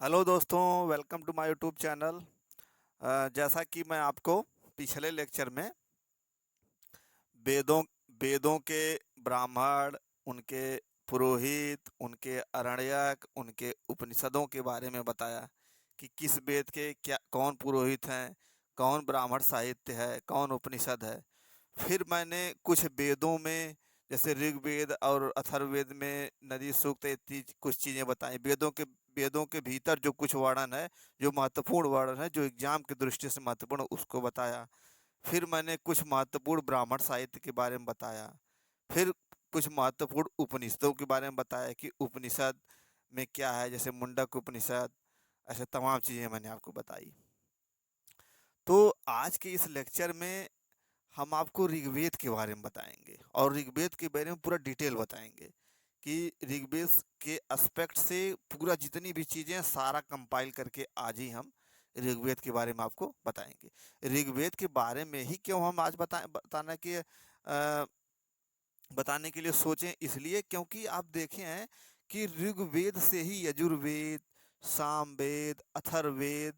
Hello दोस्तों, welcome to my YouTube channel. जैसा कि मैं आपको पिछले लेक्चर में वेदों वेदों के ब्राह्मण, उनके पुरोहित, उनके अरण्यक, उनके उपनिषदों के बारे में बताया कि किस वेद के क्या कौन पुरोहित हैं, कौन ब्राह्मण साहित्य है, कौन उपनिषद है। फिर मैंने कुछ वेदों में जैसे ऋग्वेद और अथर्ववेद में नदी सूक्त इतनी कुछ चीज़ें बताई। वेदों के भीतर जो कुछ वर्णन है, जो महत्वपूर्ण वर्णन है, जो एग्जाम की दृष्टि से महत्वपूर्ण, उसको बताया। फिर मैंने कुछ महत्वपूर्ण ब्राह्मण साहित्य के बारे में बताया। फिर कुछ महत्वपूर्ण उपनिषदों के बारे में बताया कि उपनिषद में क्या है, जैसे मुंडक उपनिषद। ऐसे तमाम चीज़ें मैंने आपको बताई। तो आज के इस लेक्चर में हम आपको ऋग्वेद के बारे में बताएंगे और ऋग्वेद के बारे में पूरा डिटेल बताएंगे कि ऋग्वेद के एस्पेक्ट से पूरा जितनी भी चीज़ें हैं, सारा कंपाइल करके आज ही हम ऋग्वेद के बारे में आपको बताएंगे। ऋग्वेद के बारे में ही क्यों हम आज बताने के लिए सोचें, इसलिए क्योंकि आप देखे हैं कि ऋग्वेद से ही यजुर्वेद, सामवेद, अथर्ववेद,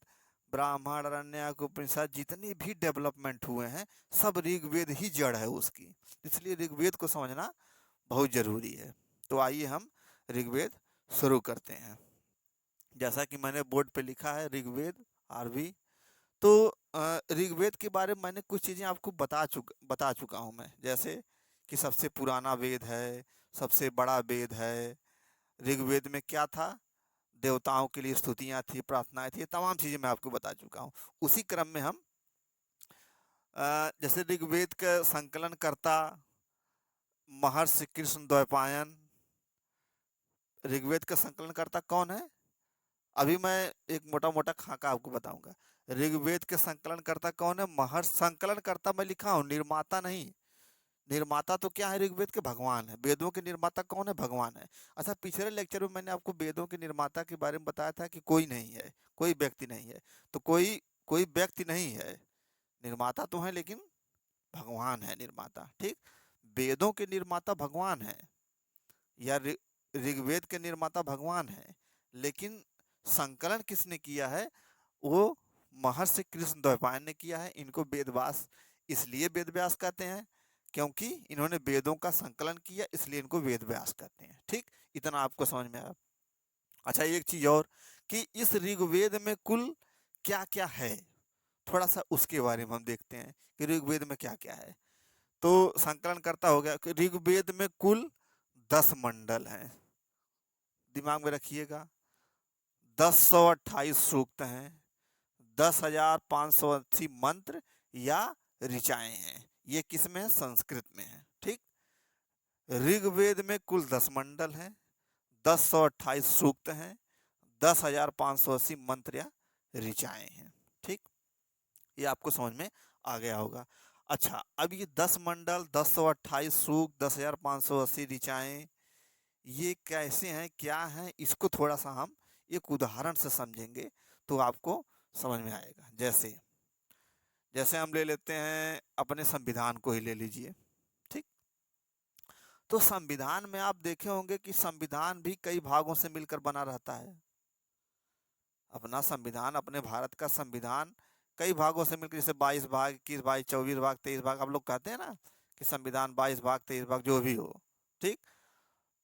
ब्राह्मण, आरण्यक, उपनिषद जितनी भी डेवलपमेंट हुए हैं, सब ऋग्वेद ही जड़ है उसकी। इसलिए ऋग्वेद को समझना बहुत जरूरी है। तो आइए हम ऋग्वेद शुरू करते हैं। जैसा कि मैंने बोर्ड पे लिखा है ऋग्वेद आरवी। तो ऋग्वेद के बारे में मैंने कुछ चीज़ें आपको बता चुका हूँ मैं, जैसे कि सबसे पुराना वेद है, सबसे बड़ा वेद है। ऋग्वेद में क्या था, देवताओं के लिए स्तुतियाँ थी, प्रार्थनाएं थी, ये तमाम चीज़ें मैं आपको बता चुका हूँ। उसी क्रम में हम जैसे ऋग्वेद का संकलन करता महर्षि कृष्ण द्वैपायन। ऋग्वेद का संकलन करता कौन है? अभी मैं एक मोटा मोटा खाका आपको बताऊंगा। ऋग्वेद के संकलन करता कौन है? महर्षि। संकलन करता मैं लिखा हूँ, निर्माता नहीं। निर्माता तो क्या है? ऋग्वेद के भगवान है। वेदों के निर्माता कौन है? भगवान है। अच्छा, पिछले लेक्चर में मैंने आपको वेदों के निर्माता के बारे में बताया था कि कोई नहीं है, कोई व्यक्ति नहीं है। तो कोई कोई व्यक्ति नहीं है, निर्माता तो है लेकिन भगवान है निर्माता। ठीक, वेदों के निर्माता भगवान है, या ऋग्वेद के निर्माता भगवान है, लेकिन संकलन किसने किया है? वो महर्षि कृष्ण द्वैपायन ने किया है। इनको वेदव्यास इसलिए वेदव्यास कहते हैं क्योंकि इन्होंने वेदों का संकलन किया, इसलिए इनको वेदव्यास कहते हैं। ठीक, इतना आपको समझ में आया। अच्छा, एक चीज और कि इस ऋग्वेद में कुल क्या क्या है, थोड़ा सा उसके बारे में हम देखते हैं कि ऋग्वेद में क्या क्या है। तो संकलन करता हो गया कि ऋग्वेद में कुल 10 मंडल हैं। दिमाग में रखिएगा, 1028 सूक्त हैं, 10,580 मंत्र या ऋचाएं हैं। ये किस में है? संस्कृत में है। ठीक, ऋग्वेद में कुल 10 मंडल हैं, 1028 सूक्त हैं, 10,580 मंत्र या ऋचाएं हैं। ठीक, ये आपको समझ में आ गया होगा। अच्छा, अब ये 10 मंडल, 1028 सूक्त, 10,580 ऋचाएं, ये कैसे हैं, क्या हैं, इसको थोड़ा सा हम एक उदाहरण से समझेंगे तो आपको समझ में आएगा। जैसे जैसे हम ले लेते हैं अपने संविधान को ही ले लीजिए। ठीक, तो संविधान में आप देखे होंगे कि संविधान भी कई भागों से मिलकर बना रहता है। अपना संविधान, अपने भारत का संविधान कई भागों से मिलकर, जैसे 22 भाग, 21 भाग, 24 भाग, 23 भाग, आप लोग कहते हैं ना कि संविधान 22 भाग, 23 भाग, जो भी हो। ठीक,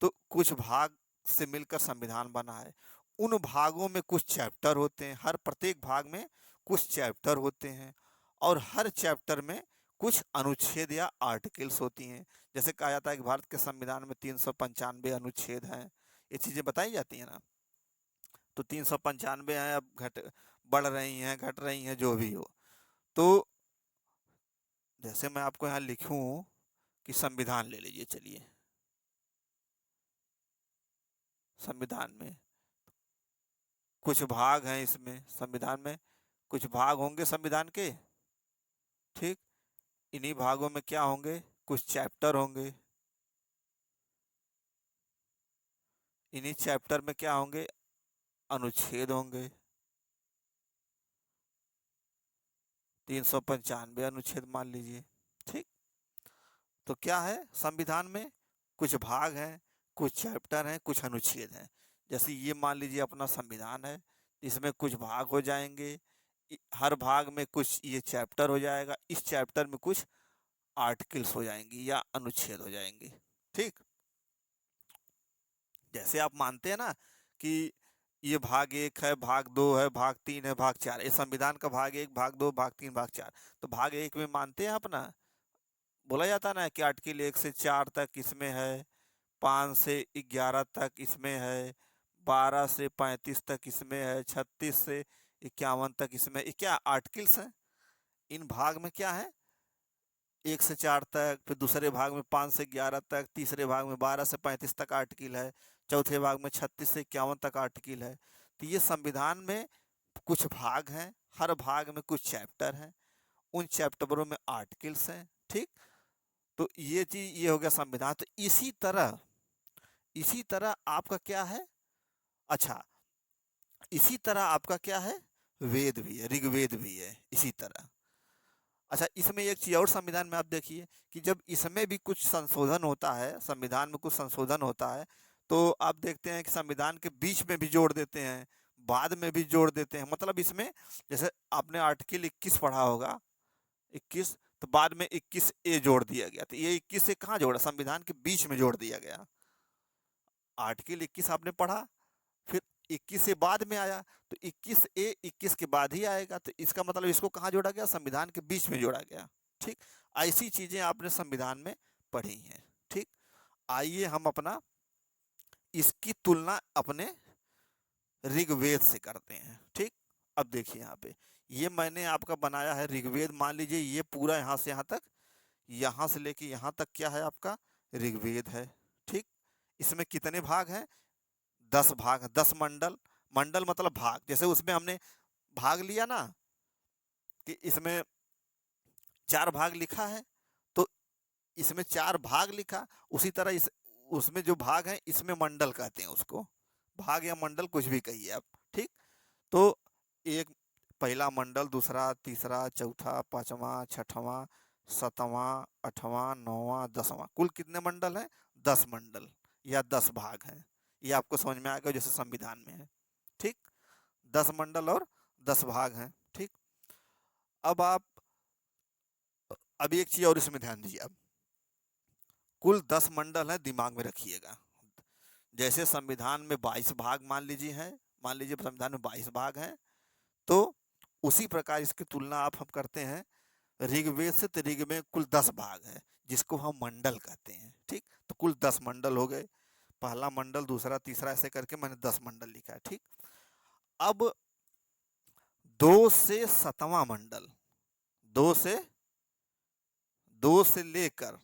तो कुछ भाग से मिलकर संविधान बना है। उन भागों में कुछ चैप्टर होते हैं, हर प्रत्येक भाग में कुछ चैप्टर होते हैं, और हर चैप्टर में कुछ अनुच्छेद या आर्टिकल्स होती हैं। जैसे कहा जाता है कि भारत के संविधान में 395 अनुच्छेद हैं, ये चीज़ें बताई जाती हैं ना। तो 395 हैं, अब घट बढ़ रही हैं, घट रही हैं, जो भी हो। तो जैसे मैं आपको यहाँ लिखूं कि संविधान ले लीजिए, चलिए। संविधान में कुछ भाग हैं, इसमें संविधान में कुछ भाग होंगे संविधान के। ठीक, इन्हीं भागों में क्या होंगे? कुछ चैप्टर होंगे। इन्हीं चैप्टर में क्या होंगे? अनुच्छेद होंगे। 395 अनुच्छेद मान लीजिए। ठीक, तो क्या है संविधान में? कुछ भाग हैं, कुछ चैप्टर हैं, कुछ अनुच्छेद हैं। जैसे ये मान लीजिए अपना संविधान है, इसमें कुछ भाग हो जाएंगे, हर भाग में कुछ ये चैप्टर हो जाएगा, इस चैप्टर में कुछ आर्टिकल्स हो जाएंगी या अनुच्छेद हो जाएंगे। ठीक, जैसे आप मानते हैं ना कि ये भाग एक है, भाग दो है, भाग तीन है, भाग चार, ये संविधान का भाग एक, भाग दो, भाग तीन, भाग चार। तो भाग एक में मानते हैं अपना, बोला जाता ना कि आर्टिकल 1 से 4 तक इसमें है, 5 से 11 तक इसमें है, 12 से 35 तक इसमें है, 36 से 51 तक इसमें, ये क्या आर्टिकल्स हैं। इन भाग में क्या है, 1 से 4 तक, फिर दूसरे भाग में 5 से 11 तक, तीसरे भाग में 12 से 35 तक आर्टिकल है, चौथे भाग में 36 से 51 तक आर्टिकल है। तो ये संविधान में कुछ भाग हैं, हर भाग में कुछ चैप्टर हैं, उन चैप्टरों में आर्टिकल्स हैं। ठीक, तो ये चीज ये हो गया संविधान। तो इसी तरह आपका क्या है, अच्छा इसी तरह आपका क्या है, वेद भी है, ऋग्वेद भी है इसी तरह। अच्छा, इसमें एक चीज और संविधान में आप देखिए कि जब इसमें भी कुछ संशोधन होता है, संविधान में कुछ संशोधन होता है, तो आप देखते हैं कि संविधान के बीच में भी जोड़ देते हैं, बाद में भी जोड़ देते हैं। मतलब इसमें जैसे आपने आर्टिकल 21 पढ़ा होगा, 21, तो बाद में 21A जोड़ दिया गया, तो ये 21 से कहाँ जोड़ा, संविधान के बीच में जोड़ दिया गया। आर्टिकल 21 आपने पढ़ा, फिर 21 से बाद में आया, तो 21A 21 के बाद ही आएगा, तो इसका मतलब इसको कहाँ जोड़ा गया, संविधान के बीच में जोड़ा गया। ठीक, ऐसी चीजें आपने संविधान में पढ़ी हैं। ठीक, आइए हम अपना इसकी तुलना अपने ऋग्वेद से करते हैं। ठीक, अब देखिए यहाँ पे ये मैंने आपका बनाया है ऋग्वेद, मान लीजिए ये पूरा यहाँ से यहाँ तक, यहाँ से लेके यहाँ तक क्या है आपका ऋग्वेद है। ठीक, इसमें कितने भाग हैं, 10 भाग हैं, 10 मंडल। मंडल मतलब भाग, जैसे उसमें हमने भाग लिया ना कि इसमें 4 भाग लिखा है, तो इसमें 4 भाग लिखा, उसी तरह इस उसमें जो भाग है इसमें मंडल कहते हैं उसको, भाग या मंडल कुछ भी कहिए आप। ठीक, तो एक पहला मंडल, दूसरा, तीसरा, चौथा, पांचवा, छठवां, सातवां, आठवां, नौवां, 10वां, कुल कितने मंडल हैं, 10 मंडल या 10 भाग हैं। ये आपको समझ में आएगा जैसे संविधान में है। ठीक, 10 मंडल और 10 भाग हैं। ठीक, अब आप अभी एक चीज और इसमें ध्यान दीजिए, अब कुल 10 मंडल हैं, दिमाग में रखिएगा। जैसे संविधान में 22 भाग मान लीजिए हैं, मान लीजिए संविधान में 22 भाग हैं, तो उसी प्रकार इसकी तुलना आप हम करते हैं ऋग्वेद से। तो ऋग्वेद में कुल 10 भाग है जिसको हम मंडल कहते हैं। ठीक, तो कुल 10 मंडल हो गए, पहला मंडल, दूसरा, तीसरा, ऐसे करके मैंने 10 मंडल लिखा है। ठीक, अब 2 से 7वां मंडल, दो से दो से लेकर,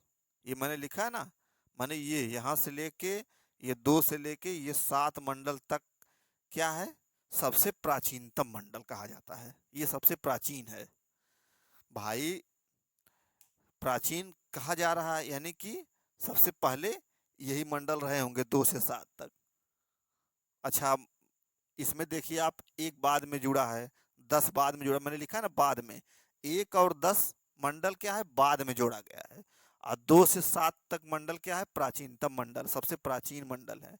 ये मैंने लिखा है ना, मैंने ये यहाँ से लेके, ये 2 से लेके ये 7 मंडल तक क्या है, सबसे प्राचीनतम मंडल कहा जाता है। ये सबसे प्राचीन है भाई, प्राचीन कहा जा रहा है, यानी कि सबसे पहले यही मंडल रहे होंगे 2 से 7 तक। अच्छा, इसमें देखिए आप, एक बाद में जुड़ा है, 10 बाद में जुड़ा, मैंने लिखा है ना बाद में, 1 और 10 मंडल क्या है, बाद में जोड़ा गया है। और 2 से 7 तक मंडल क्या है, प्राचीनतम मंडल, सबसे प्राचीन मंडल है,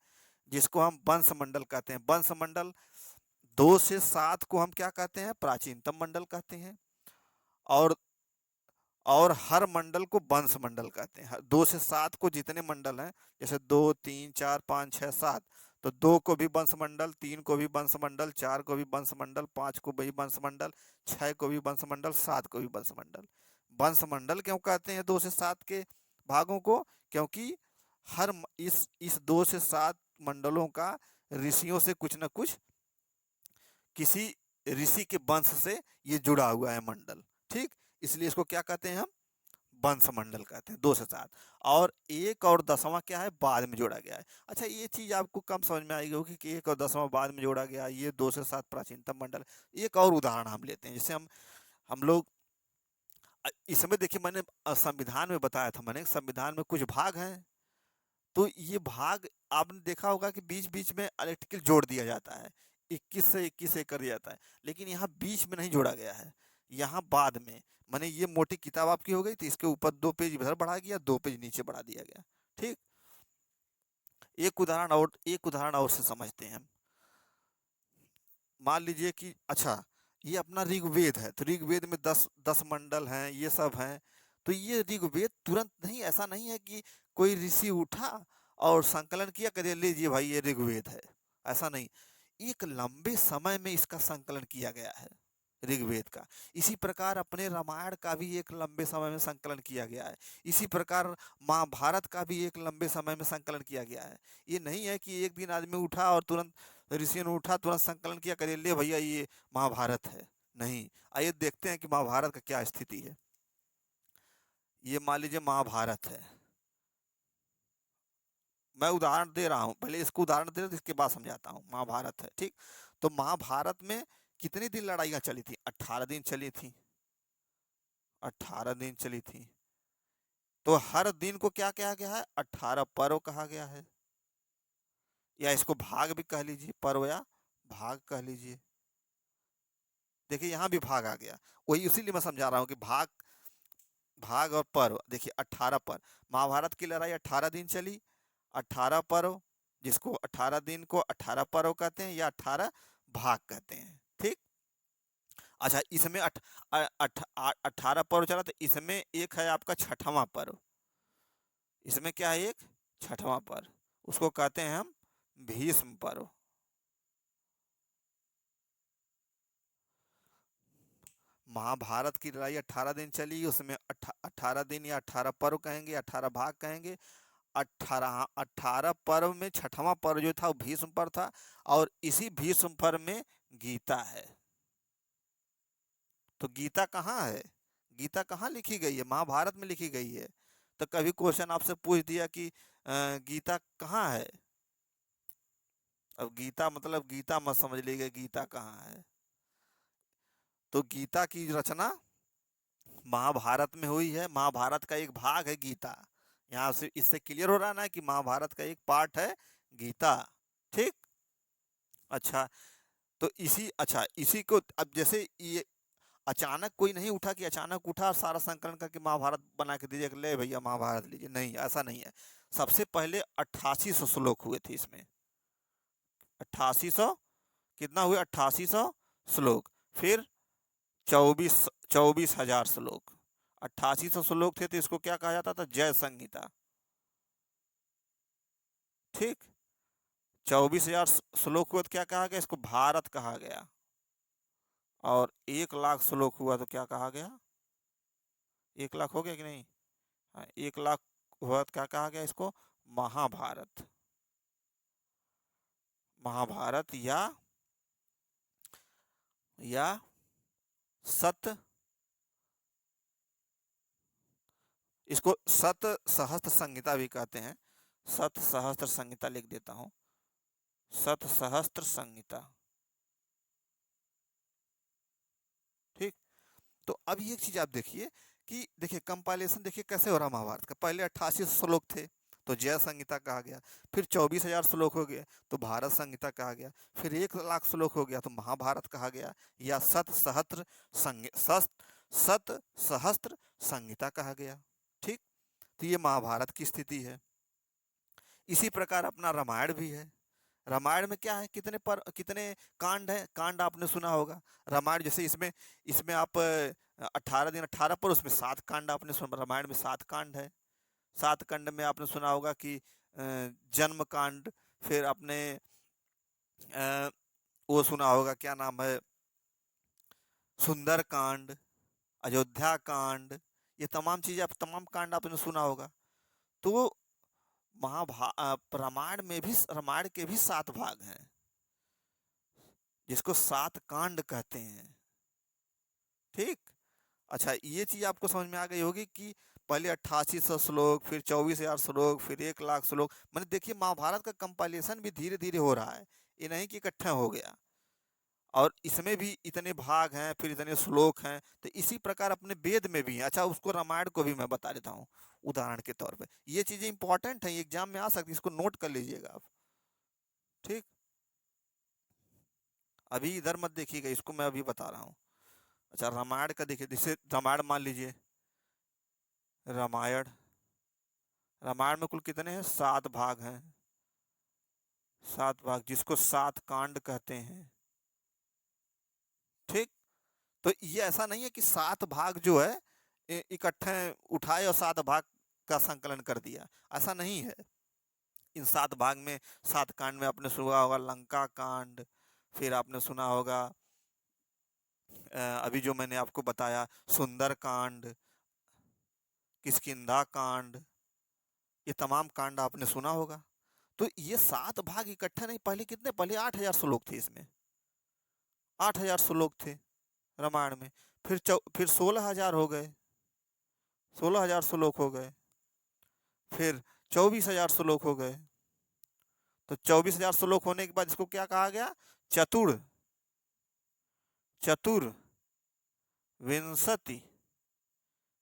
जिसको हम वंश मंडल कहते हैं। वंश मंडल 2 से 7 को हम क्या कहते हैं, प्राचीनतम मंडल कहते हैं। और हर मंडल को वंश मंडल कहते हैं। 2 से 7 को जितने मंडल हैं, जैसे 2, 3, 4, 5, 6, 7, तो 2 को भी वंश मंडल, 3 को भी वंश मंडल, 4 को भी वंश मंडल, 5 को भी वंश मंडल, 6 को भी वंश मंडल, 7 को भी वंश मंडल। वंश मंडल क्यों कहते हैं 2 से 7 के भागों को, क्योंकि इस 2 से 7 मंडलों का ऋषियों से कुछ न कुछ, किसी ऋषि के वंश से ये जुड़ा हुआ है मंडल। ठीक, इसलिए इसको क्या कहते हैं हम, वंश मंडल कहते हैं 2 से 7। और 1 और 10वां क्या है, बाद में जोड़ा गया है। अच्छा, ये चीज आपको कम समझ में आएगी होगी कि 1 और 10वां बाद में जोड़ा गया, ये 2 से 7 प्राचीनतम मंडल। एक और उदाहरण हम लेते हैं, जैसे हम लोग इसमें देखिए, मैंने संविधान में बताया था, मैंने संविधान में कुछ भाग हैं, तो ये भाग आपने देखा होगा कि बीच बीच में आर्टिकल जोड़ दिया जाता है, 21 से 21 कर दिया जाता है, लेकिन यहाँ बीच में नहीं जोड़ा गया है, यहाँ बाद में। मैंने ये मोटी किताब आपकी हो गई, तो इसके ऊपर 2 पेज इधर बढ़ा दिया, 2 पेज नीचे बढ़ा दिया गया। ठीक, एक उदाहरण और से समझते हैं हम। मान लीजिए कि अच्छा, ये अपना ऋग्वेद है, तो ऋग्वेद में 10 मंडल हैं, ये सब हैं। तो ये ऋग्वेद तुरंत नहीं, ऐसा नहीं है कि कोई ऋषि उठा और संकलन किया, कह दिया लीजिए भाई ये ऋग्वेद है। ऐसा नहीं, एक लंबे समय में इसका संकलन किया गया है ऋग्वेद का। इसी प्रकार अपने रामायण का भी एक लंबे समय में संकलन किया गया है। इसी प्रकार महाभारत का भी एक लंबे समय में संकलन किया गया है। ये नहीं है कि एक दिन आदमी उठा और तुरंत, ऋषियों ने उठा तुरंत संकलन किया, करे ले भैया ये महाभारत है। नहीं, आइए देखते हैं कि महाभारत का क्या स्थिति है। ये मान लीजिए महाभारत है, मैं उदाहरण दे रहा हूँ, पहले इसको उदाहरण दे रहा हूँ, इसके बाद समझाता हूँ। महाभारत है, ठीक। तो महाभारत में कितने दिन लड़ाइयाँ चली थी? 18 दिन चली थी। 18 दिन चली थी। तो हर दिन को क्या कहा गया है? 18 पर्व कहा गया है, या इसको भाग भी कह लीजिए, पर्व या भाग कह लीजिए। देखिए यहाँ भी भाग आ गया, वही इसीलिए मैं समझा रहा हूँ कि भाग, भाग और पर्व। देखिए 18 पर्व, महाभारत की लड़ाई 18 दिन चली। 18 पर्व, जिसको 18 दिन को 18 पर्व कहते हैं या 18 भाग कहते हैं, ठीक। अच्छा, इसमें 18 पर्व चला, तो इसमें एक है आपका छठवां पर्व। इसमें क्या है? एक छठवां पर्व, उसको कहते हैं हम भीष्म पर्व। महाभारत की लड़ाई 18 दिन चली, उसमें 18 दिन या 18 पर्व कहेंगे, 18 भाग कहेंगे। 18 पर्व में छठवां पर्व जो था वो भीष्म पर्व था, और इसी भीष्म पर्व में गीता है। तो गीता कहाँ है? गीता कहाँ लिखी गई है? महाभारत में लिखी गई है। तो कभी क्वेश्चन आपसे पूछ दिया कि गीता कहाँ है, अब गीता मतलब गीता मत समझ लीजिए, गीता कहाँ है। तो गीता की रचना महाभारत में हुई है, महाभारत का एक भाग है गीता। यहाँ से इससे क्लियर हो रहा है ना कि महाभारत का एक पार्ट है गीता, ठीक। अच्छा, तो इसी को अब जैसे ये अचानक कोई नहीं उठा कि अचानक उठा और सारा संकलन करके महाभारत बना के दीजिए कि ले भैया महाभारत लीजिए, नहीं, ऐसा नहीं है। सबसे पहले 8800 श्लोक हुए थे इसमें। 8800, कितना हुए? 8800 श्लोक। फिर 24,000 श्लोक। 8800 श्लोक थे, तो इसको क्या कहा जाता था? जय संहिता, ठीक। 24,000 श्लोक हुआ तो क्या कहा गया? इसको भारत कहा गया। और 1 लाख श्लोक हुआ तो क्या कहा गया? 1 लाख हो गया कि नहीं? हाँ, 1 लाख हुआ तो क्या कहा गया इसको? महाभारत। महाभारत या सत, इसको सत सहस्त्र संहिता भी कहते हैं। सत सहस्त्र संहिता लिख देता हूँ, सत सहस्त्र संहिता, ठीक। तो अब ये चीज आप देखिए कि देखिए कंपाइलेशन देखिए कैसे हो रहा महाभारत का। पहले 88 श्लोक थे तो जय संहिता कहा गया। फिर 24,000 श्लोक हो गए तो भारत संहिता कहा गया। फिर 1 लाख श्लोक हो गया तो महाभारत कहा गया, या सत सहस्त्र संहिता कहा गया, ठीक। तो ये महाभारत की स्थिति है। इसी प्रकार अपना रामायण भी है। रामायण में क्या है? कितने कांड है? कांड आपने सुना होगा। रामायण जैसे इसमें इसमें आप 18 दिन 18 पर, उसमें 7 कांड आपने सुना। रामायण में 7 कांड है। 7 कांड में आपने सुना होगा कि जन्म कांड, फिर आपने वो सुना होगा, क्या नाम है, सुंदर कांड, अयोध्या कांड, ये तमाम चीजें आप, तमाम कांड आपने सुना होगा। तो रामायण में भी, रामायण के भी 7 भाग हैं, जिसको 7 कांड कहते हैं, ठीक। अच्छा, ये चीज आपको समझ में आ गई होगी कि पहले 8800 श्लोक, फिर 24,000 श्लोक, फिर 1 लाख श्लोक। मैंने देखिए महाभारत का कंपाइलेशन भी धीरे धीरे हो रहा है, ये नहीं कि इकट्ठा हो गया। और इसमें भी इतने भाग हैं, फिर इतने श्लोक हैं। तो इसी प्रकार अपने वेद में भी है। अच्छा, उसको रामायण को भी मैं बता देता हूँ उदाहरण के तौर पे। ये चीजें इंपॉर्टेंट हैं, एग्जाम में आ सकती है, इसको नोट कर लीजिएगा आप, ठीक। अभी इधर मत देखिएगा, इसको मैं अभी बता रहा हूँ। अच्छा, रामायण का देखिए, जैसे रामायण मान लीजिए, रामायण, रामायण में कुल कितने हैं? 7 भाग हैं। 7 भाग, जिसको 7 कांड कहते हैं। ठीक। तो ये ऐसा नहीं है कि 7 भाग जो है इकट्ठे उठाए और 7 भाग का संकलन कर दिया, ऐसा नहीं है। इन 7 भाग में 7 कांड में आपने सुना होगा लंका कांड, फिर आपने सुना होगा अभी जो मैंने आपको बताया सुंदर कांड, किष्किंधा कांड, ये तमाम कांड आपने सुना होगा। तो ये 7 भाग इकट्ठे नहीं, पहले कितने, पहले 8,000 श्लोक थे इसमें, 8,000 श्लोक थे रामायण में। फिर 16,000 हो गए, 16,000 श्लोक हो गए, फिर 24,000 श्लोक हो गए। तो 24,000 श्लोक होने के बाद इसको क्या कहा गया, चतुर्विंशति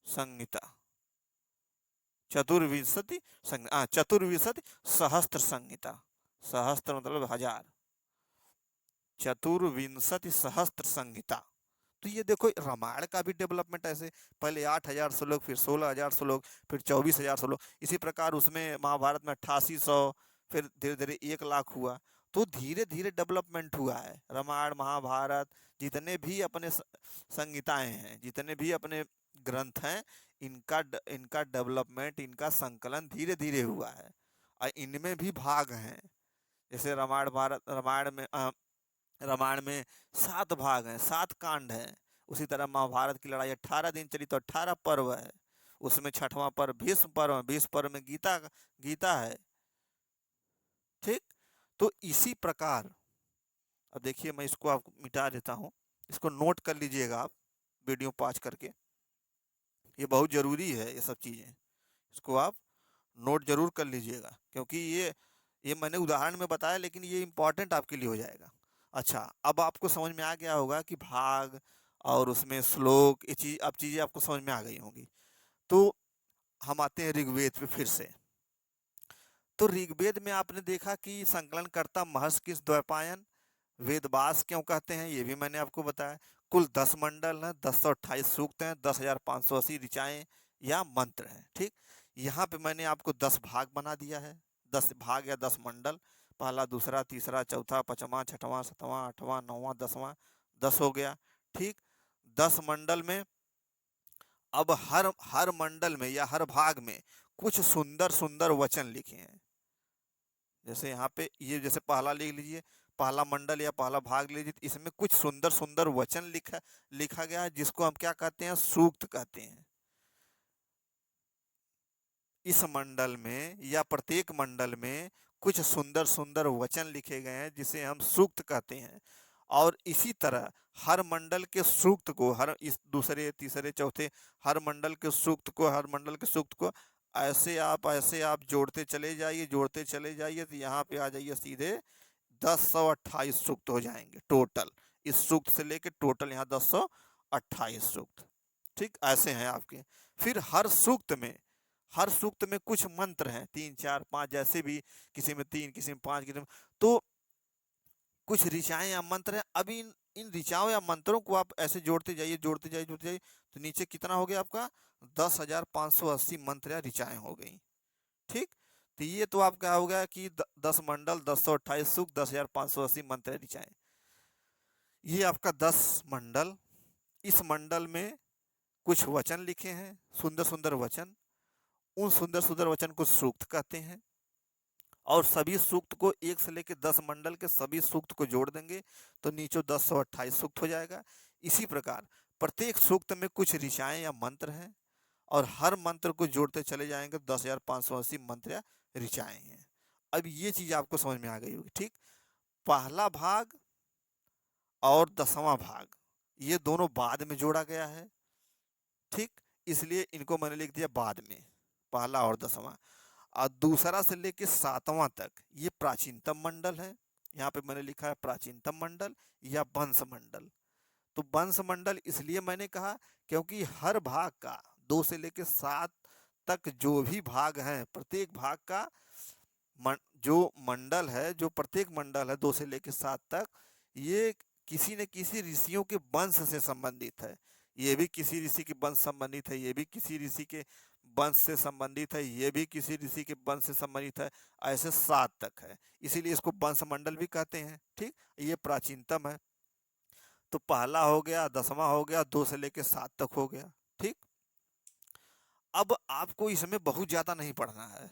संहिता, चतुर्विंशति सहस्त्र संहिता, सहस्त्र मतलब 1000, चतुर्विंशति सहस्त्र संहिता। तो ये देखो रामायण का भी डेवलपमेंट ऐसे, पहले 8,000 श्लोक, फिर 16,000 श्लोक, फिर 24,000 श्लोक, इसी प्रकार उसमें महाभारत में 8800, फिर धीरे धीरे 1,00,000 हुआ। तो धीरे धीरे डेवलपमेंट हुआ है। रामायण महाभारत जितने भी अपने संहिताएं हैं, जितने भी अपने ग्रंथ हैं, इनका डेवलपमेंट, इनका संकलन धीरे धीरे हुआ है। और इनमें भी भाग हैं, जैसे रामायण में 7 भाग हैं, 7 कांड हैं। उसी तरह महाभारत की लड़ाई 18 दिन चली तो 18 पर्व है, उसमें 6वां पर्व भीष्म पर्व है, 20 पर्व में गीता है। ठीक। तो इसी प्रकार अब देखिए, मैं इसको आपको मिटा देता हूँ, इसको नोट कर लीजिएगा आप वीडियो पॉज करके, ये बहुत ज़रूरी है ये सब चीज़ें, इसको आप नोट जरूर कर लीजिएगा, क्योंकि ये मैंने उदाहरण में बताया, लेकिन ये इम्पॉर्टेंट आपके लिए हो जाएगा। अच्छा, अब आपको समझ में आ गया होगा कि भाग और उसमें श्लोक, ये चीज़, अब चीज़ें आपको समझ में आ गई होंगी। तो हम आते हैं ऋग्वेद पे फिर से। तो ऋग्वेद में आपने देखा कि संकलनकर्ता महर्षि किस द्वैपायन, वेदव्यास क्यों कहते हैं, ये भी मैंने आपको बताया। कुल 10 मंडल हैं, 1028 सूक्त हैं, 10,580 ऋचाएं या मंत्र हैं। ठीक। यहाँ पे मैंने आपको 10 भाग बना दिया है, 10 भाग या 10 मंडल, पहला, दूसरा, तीसरा, चौथा, पांचवा, छठवां, सातवां, आठवां, नौवां, 10वां, 10 हो गया। ठीक। 10 मंडल में अब हर मंडल में या हर भाग में कुछ सुंदर सुंदर वचन लिखे हैं। जैसे यहाँ पे ये, जैसे पहला लिख लीजिए, पहला मंडल या पहला भाग लीजिए, इसमें कुछ सुंदर सुंदर वचन लिखा गया है, जिसको हम क्या कहते हैं, सूक्त कहते हैं। इस मंडल में या प्रत्येक मंडल में कुछ सुंदर सुंदर वचन लिखे गए हैं, जिसे हम सूक्त कहते हैं। और इसी तरह हर मंडल के सूक्त को, हर इस दूसरे, तीसरे, चौथे, हर मंडल के सूक्त को ऐसे आप जोड़ते चले जाइए, तो यहाँ पे आ जाइए सीधे 1028 सूक्त हो जाएंगे टोटल। इस सूक्त से लेके टोटल यहाँ 1028 सूक्त। ठीक, ऐसे हैं आपके। फिर हर सूक्त में कुछ मंत्र हैं, 3, 4, 5, जैसे भी, किसी में 3, किसी में 5, किसी में, तो कुछ ऋचाएं या मंत्र हैं। अब इन ऋचाओं या मंत्रों को आप ऐसे जोड़ते जाइए, तो नीचे कितना हो गया आपका, 10,580 मंत्र या ऋचाएं हो गई। ठीक। तो ये तो आपका हो गया कि 10 मंडल, 1028 सूक्त, 10,580 मंत्र ऋचाएं, ये आपका 10 मंडल। इस मंडल में कुछ वचन लिखे हैं, सुंदर सुंदर वचन, उन सुंदर सुंदर वचन को सूक्त कहते हैं। और सभी सूक्त को 1 से लेकर 10 मंडल के सभी सूक्त को जोड़ देंगे तो नीचे 1028 सूक्त हो जाएगा। इसी प्रकार प्रत्येक सूक्त में कुछ ऋचाएं या मंत्र हैं, और हर मंत्र को जोड़ते चले जाएंगे, 10,580 मंत्र या ऋचाएं हैं। अब ये चीज आपको समझ में आ गई होगी। ठीक। पहला भाग और 10वां भाग, ये दोनों बाद में जोड़ा गया है। ठीक, इसलिए इनको मैंने लिख दिया बाद में, पहला और 10वां। और दूसरा से लेके 7वां तक ये प्राचीनतम मंडल है। यहाँ पे मैंने लिखा है प्राचीनतम मंडल या वंश मंडल। तो वंश मंडल इसलिए मैंने कहा क्योंकि हर भाग का 2 से लेके 7 तक जो भी भाग हैं, प्रत्येक भाग का जो मंडल है, जो प्रत्येक मंडल है 2 से लेके 7 तक, ये किसी न किसी ऋषियों के वंश से संबंधित है। ये भी किसी ऋषि के वंश संबंधित है, ये भी किसी ऋषि के वंश से संबंधित है, ये भी किसी ऋषि के वंश से संबंधित है, ऐसे 7 तक है, इसीलिए इसको वंश मंडल भी कहते हैं। ठीक, ये प्राचीनतम है। तो पहला हो गया, 10वां हो गया, 2 से लेके 7 तक हो गया। ठीक, अब आपको इसमें बहुत ज्यादा नहीं पढ़ना है।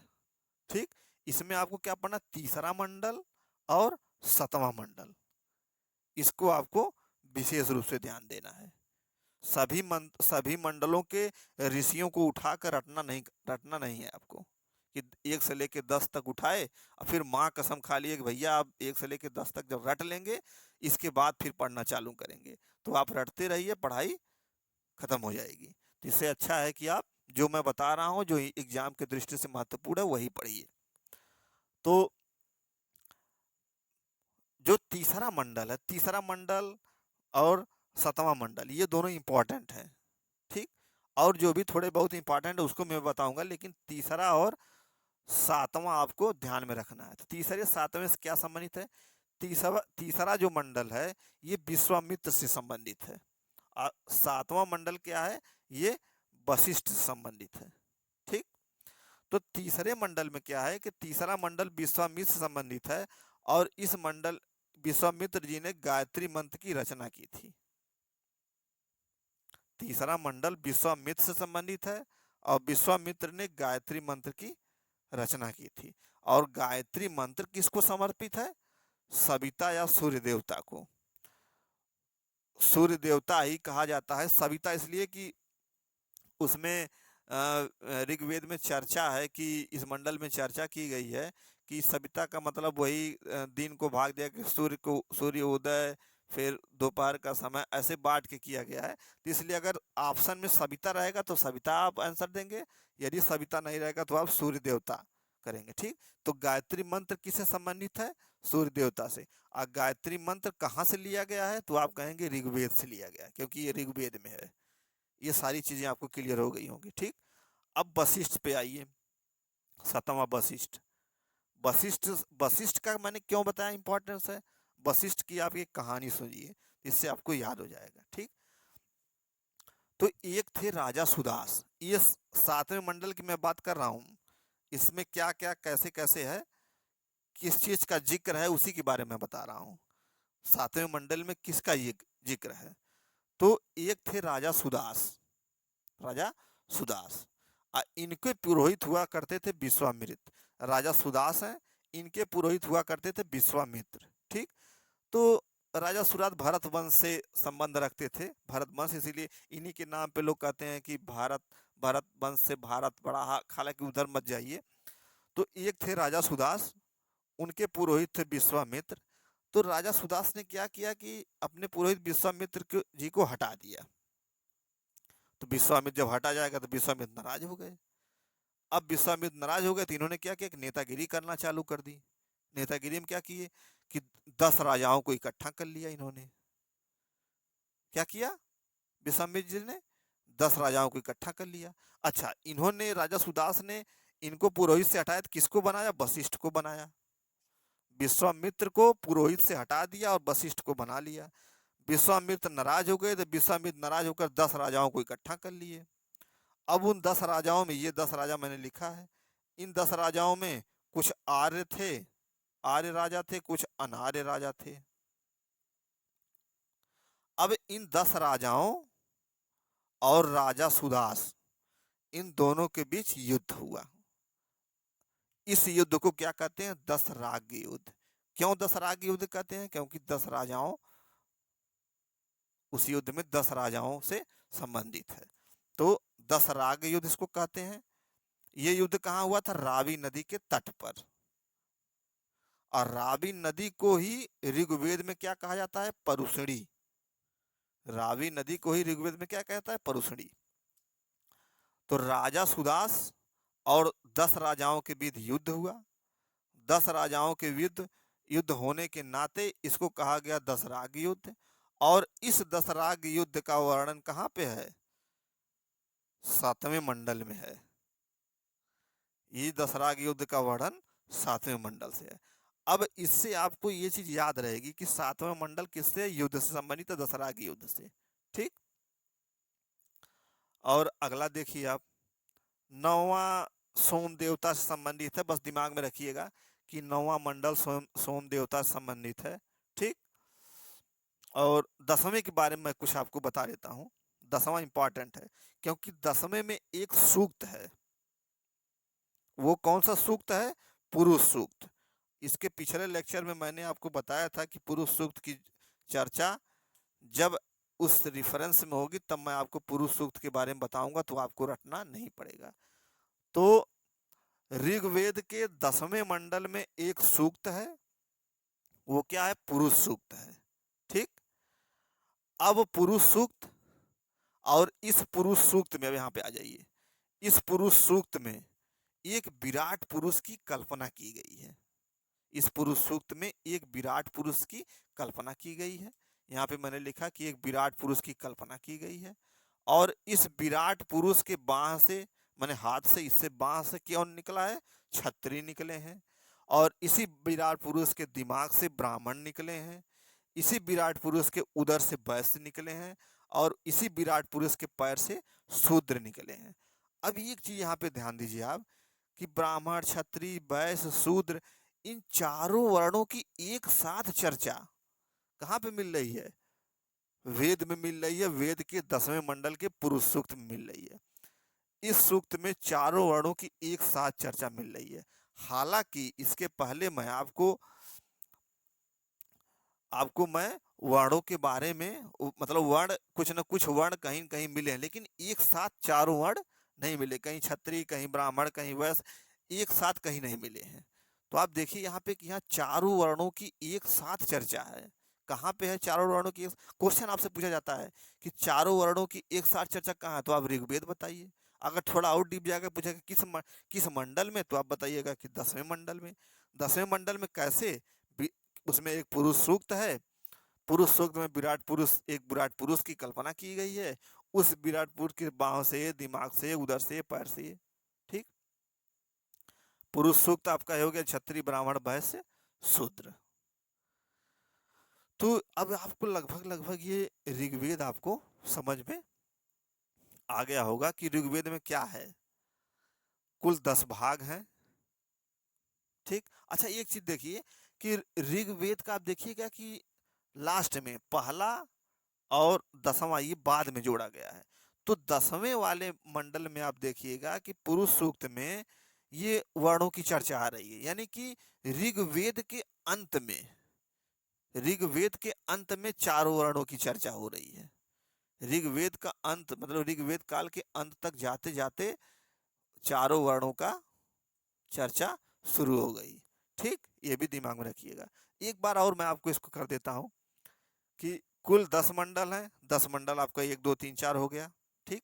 ठीक, इसमें आपको क्या पढ़ना, तीसरा मंडल और 7वां मंडल, इसको आपको विशेष रूप से ध्यान देना है। सभी मंडलों के ऋषियों को उठाकर रटना नहीं है आपको, कि 1 से लेके 10 तक उठाए और फिर माँ कसम खा लिए कि भैया आप 1 से लेके 10 तक जब रट लेंगे इसके बाद फिर पढ़ना चालू करेंगे, तो आप रटते रहिए, पढ़ाई खत्म हो जाएगी। तो इससे अच्छा है कि आप जो मैं बता रहा हूँ, जो एग्जाम के दृष्टि से महत्वपूर्ण है, वही पढ़िए। तो जो तीसरा मंडल है, तीसरा मंडल और 7वां मंडल, ये दोनों इंपॉर्टेंट हैं। ठीक, और जो भी थोड़े बहुत इंपॉर्टेंट है उसको मैं बताऊंगा, लेकिन तीसरा और 7वां आपको ध्यान में रखना है। तो तीसरे 7वें से क्या संबंधित है, तीसरा तीसरा जो मंडल है ये विश्वामित्र से संबंधित है, और 7वां मंडल क्या है, ये वशिष्ठ से संबंधित है। ठीक, तो तीसरे मंडल में क्या है कि तीसरा मंडल विश्वामित्र से संबंधित है, और इस मंडल विश्वामित्र जी ने गायत्री मंत्र की रचना की थी। तीसरा मंडल विश्वामित्र से संबंधित है, और विश्वामित्र ने गायत्री मंत्र की रचना की थी। और गायत्री मंत्र किसको समर्पित है, सविता या सूर्य देवता को। सूर्य देवता ही कहा जाता है, सविता इसलिए कि उसमें ऋग्वेद में चर्चा है, कि इस मंडल में चर्चा की गई है कि सविता का मतलब वही दिन को भाग दिया कि सूर्य उदय फिर दोपहर का समय ऐसे बांट के किया गया है। तो इसलिए अगर ऑप्शन में सविता रहेगा तो सविता आप आंसर देंगे, यदि सविता नहीं रहेगा तो आप सूर्य देवता करेंगे। ठीक, तो गायत्री मंत्र किससे संबंधित है, सूर्य देवता से। और गायत्री मंत्र कहाँ से लिया गया है, तो आप कहेंगे ऋग्वेद से लिया गया, क्योंकि ये ऋग्वेद में है। ये सारी चीजें आपको क्लियर हो गई होंगी। ठीक, अब वशिष्ठ पे आइए, 7वां वशिष्ठ। वशिष्ठ वशिष्ठ का मैंने क्यों बताया इंपॉर्टेंस है, वशिष्ठ की आप एक कहानी सुनिए, इससे आपको याद हो जाएगा। ठीक, तो एक थे राजा सुदास, ये 7वें मंडल की मैं बात कर रहा हूँ, इसमें क्या क्या कैसे कैसे है, किस चीज का जिक्र है, उसी के बारे में बता रहा हूँ। 7वें मंडल में किसका ये जिक्र है, तो एक थे राजा सुदास, राजा सुदास, इनके पुरोहित हुआ करते थे विश्वामित्र। राजा सुदास हैं, इनके पुरोहित हुआ करते थे विश्वामित्र। ठीक, तो राजा सुदास भरत वंश से संबंध रखते थे, भरत वंश, इसीलिए इन्हीं के नाम पे लोग कहते हैं कि भरत वंश से भारत बड़ा, हालांकि उधर मत जाइए। तो एक थे राजा सुदास, उनके पुरोहित थे विश्वामित्र। तो राजा सुदास ने क्या किया कि अपने पुरोहित विश्वामित्र जी को हटा दिया। तो विश्वामित्र जब हटा जाएगा तो विश्वामित्र नाराज हो गए। अब विश्वामित्र नाराज हो गए तो इन्होंने क्या किया कि नेतागिरी करना चालू कर दी। नेतागिरी में क्या किए कि 10 राजाओं को इकट्ठा कर लिया इन्होंने। क्या किया विश्वामित्र जी ने, 10 राजाओं को इकट्ठा कर लिया। अच्छा, इन्होंने राजा सुदास ने इनको पुरोहित से हटाया तो किसको बनाया, वशिष्ठ को बनाया। विश्वामित्र को पुरोहित से हटा दिया और वशिष्ठ को बना लिया। विश्वामित्र नाराज हो गए तो विश्वामित्र नाराज होकर 10 राजाओं को इकट्ठा कर लिए। अब उन 10 राजाओं में, ये 10 राजा मैंने लिखा है, इन 10 राजाओं में कुछ आर्य थे, आर्य राजा थे, कुछ अनार्य राजा थे। अब इन 10 राजाओं और राजा सुदास, इन दोनों के बीच युद्ध हुआ। इस युद्ध को क्या कहते हैं, 10 राग युद्ध। क्यों 10 राग युद्ध कहते हैं, क्योंकि 10 राजाओं, उस युद्ध में 10 राजाओं से संबंधित है, तो 10 राग युद्ध इसको कहते हैं। ये युद्ध कहाँ हुआ था, रावी नदी के तट पर। और रावी नदी को ही ऋग्वेद में क्या कहा जाता है, परुषणी। रावी नदी को ही ऋग्वेद में क्या कहता है, परुषणी। तो राजा सुदास और 10 राजाओं के बीच युद्ध हुआ। 10 राजाओं के युद्ध युद्ध होने के नाते इसको कहा गया 10 राग युद्ध। और इस 10 राग युद्ध का वर्णन कहाँ पे है, 7वें मंडल में है। ये 10 राग युद्ध का वर्णन 7वें मंडल से है। अब इससे आपको ये चीज याद रहेगी कि 7वां मंडल किससे, युद्ध से संबंधित है, 10 राग युद्ध से। ठीक, और अगला देखिए आप, 9वां सोम देवता से संबंधित है, बस दिमाग में रखिएगा कि 9वां मंडल सोम देवता से संबंधित है। ठीक, और दसवें के बारे में मैं कुछ आपको बता देता हूँ। दसवां इंपॉर्टेंट है क्योंकि दसवें में एक सूक्त है। वो कौन सा सूक्त है? पुरुष सूक्त। इसके पिछले लेक्चर में मैंने आपको बताया था कि पुरुष सूक्त की चर्चा जब उस रिफरेंस में होगी तब मैं आपको पुरुष सूक्त के बारे में बताऊंगा, तो आपको रटना नहीं पड़ेगा। तो ऋग्वेद के 10वें मंडल में एक सूक्त है, वो क्या है? पुरुष सूक्त है। ठीक। अब पुरुष सूक्त, और इस पुरुष सूक्त में, अब यहाँ पे आ जाइए, इस पुरुष सूक्त में एक विराट पुरुष की कल्पना की गई है। इस पुरुष सूक्त में एक विराट पुरुष की कल्पना की गई है। यहाँ पे मैंने लिखा कि एक विराट पुरुष की कल्पना की गई है, और इस विराट पुरुष के बाह से, मैंने हाथ से, इससे बाह से क्यों निकला है? क्षत्रिय निकले हैं। और इसी विराट पुरुष के दिमाग से ब्राह्मण निकले हैं। इसी विराट पुरुष के उदर से वैश्य निकले हैं, और इसी विराट पुरुष के पैर से शूद्र निकले हैं। अब एक चीज यहाँ पे ध्यान दीजिए आप, कि ब्राह्मण, क्षत्रिय, वैश्य, शूद्र, इन चारों वर्णों की एक साथ चर्चा कहाँ पे मिल रही है? वेद में मिल रही है। वेद के 10वें मंडल के पुरुष सूक्त में मिल रही है। इस सूक्त में चारों वर्णों की एक साथ चर्चा मिल रही है। हालांकि इसके पहले मैं आपको मैं वर्णों के बारे में, मतलब वर्ण, कुछ न कुछ वर्ण कहीं कहीं मिले हैं, लेकिन एक साथ चारों वर्ण नहीं मिले। कहीं क्षत्रिय, कहीं ब्राह्मण, कहीं वैश्य, एक साथ कहीं नहीं मिले हैं। तो आप देखिए यहाँ पे कि यहाँ चारों वर्णों की एक साथ चर्चा है। कहाँ पे है चारों वर्णों की? क्वेश्चन आपसे पूछा जाता है कि चारों वर्णों की एक साथ चर्चा कहाँ है, तो आप ऋग्वेद बताइए। अगर थोड़ा और डीप जाकर पूछेगा किस मंडल में, तो आप बताइएगा कि 10वें मंडल में। 10वें मंडल में कैसे? उसमें एक पुरुष सूक्त है। पुरुष सूक्त में एक विराट पुरुष की कल्पना की गई है। उस विराट पुरुष के बाहों से, दिमाग से, उदर से, पैर से। ठीक। पुरुष सूक्त आपका हो गया क्षत्रिय, ब्राह्मण, वैश्य, शूद्र। तो अब आपको लगभग लगभग ये ऋग्वेद आपको समझ में आ गया होगा कि ऋग्वेद में क्या है। कुल 10 भाग हैं। ठीक। अच्छा, एक चीज देखिए कि ऋग्वेद का आप देखिएगा कि लास्ट में पहला और 10वां ये बाद में जोड़ा गया है। तो 10वें वाले मंडल में आप देखिएगा कि पुरुष सूक्त में ये वर्णों की चर्चा आ रही है, यानी कि ऋग्वेद के अंत में, ऋग्वेद के अंत में चारों वर्णों की चर्चा हो रही है। ऋग्वेद का अंत मतलब ऋग्वेद काल के अंत तक जाते जाते चारों वर्णों का चर्चा शुरू हो गई। ठीक। ये भी दिमाग में रखिएगा। एक बार और मैं आपको इसको कर देता हूं कि कुल 10 मंडल है। 10 मंडल आपका 1 2 3 4 हो गया। ठीक।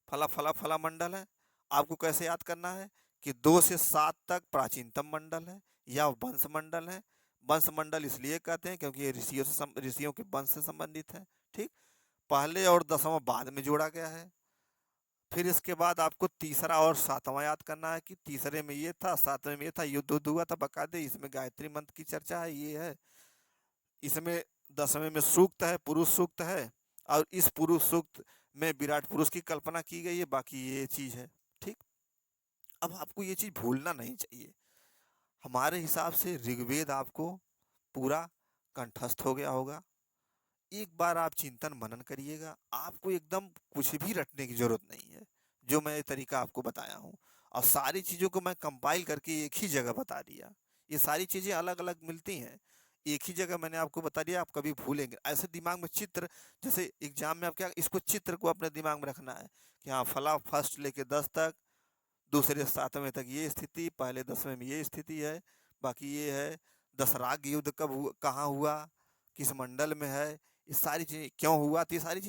फला फला फला मंडल है। आपको कैसे याद करना है कि 2 से 7 तक प्राचीनतम मंडल है या वंश मंडल है। वंश मंडल इसलिए कहते हैं क्योंकि ये ऋषियों के वंश से संबंधित है। ठीक। पहले और 10वां बाद में जोड़ा गया है। फिर इसके बाद आपको तीसरा और 7वां याद करना है कि तीसरे में ये था, 7वें में ये था, युद्ध हुआ था बकायदे। इसमें गायत्री मंत्र की चर्चा है, ये है। इसमें 10वें में सूक्त है, पुरुष सूक्त है, और इस पुरुष सूक्त में विराट पुरुष की कल्पना की गई है। बाकी ये चीज है। ठीक। अब आपको ये चीज भूलना नहीं चाहिए। हमारे हिसाब से ऋग्वेद आपको पूरा कंठस्थ हो गया होगा। एक बार आप चिंतन मनन करिएगा, आपको एकदम कुछ भी रटने की जरूरत नहीं है। जो मैं ये तरीका आपको बताया हूँ, और सारी चीजों को मैं कंपाइल करके एक ही जगह बता दिया। ये सारी चीजें अलग अलग मिलती हैं, एक ही जगह मैंने आपको बता दिया। आप कभी भूलेंगे ऐसे दिमाग में चित्र, जैसे एग्जाम में आप क्या, इसको चित्र को अपने दिमाग में रखना है कि हाँ, फला फर्स्ट लेके 10 तक, दूसरे 7वें तक ये स्थिति, पहले 10वें में ये स्थिति है, बाकी ये है। दशराग युद्ध कहाँ हुआ, किस मंडल में है, ये सारी चीजें क्यों हुआ, तो ये सारी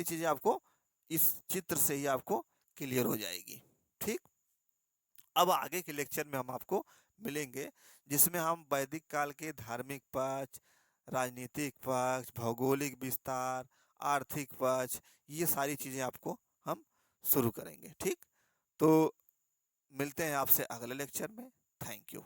चीजें आपको इस चित्र से ही आपको क्लियर हो जाएगी। ठीक। अब आगे के लेक्चर में हम आपको मिलेंगे, जिसमें हम वैदिक काल के धार्मिक पक्ष, राजनीतिक पक्ष, भौगोलिक विस्तार, आर्थिक पक्ष, ये सारी चीजें आपको हम शुरू करेंगे। ठीक। तो मिलते हैं आपसे अगले लेक्चर में। Thank you.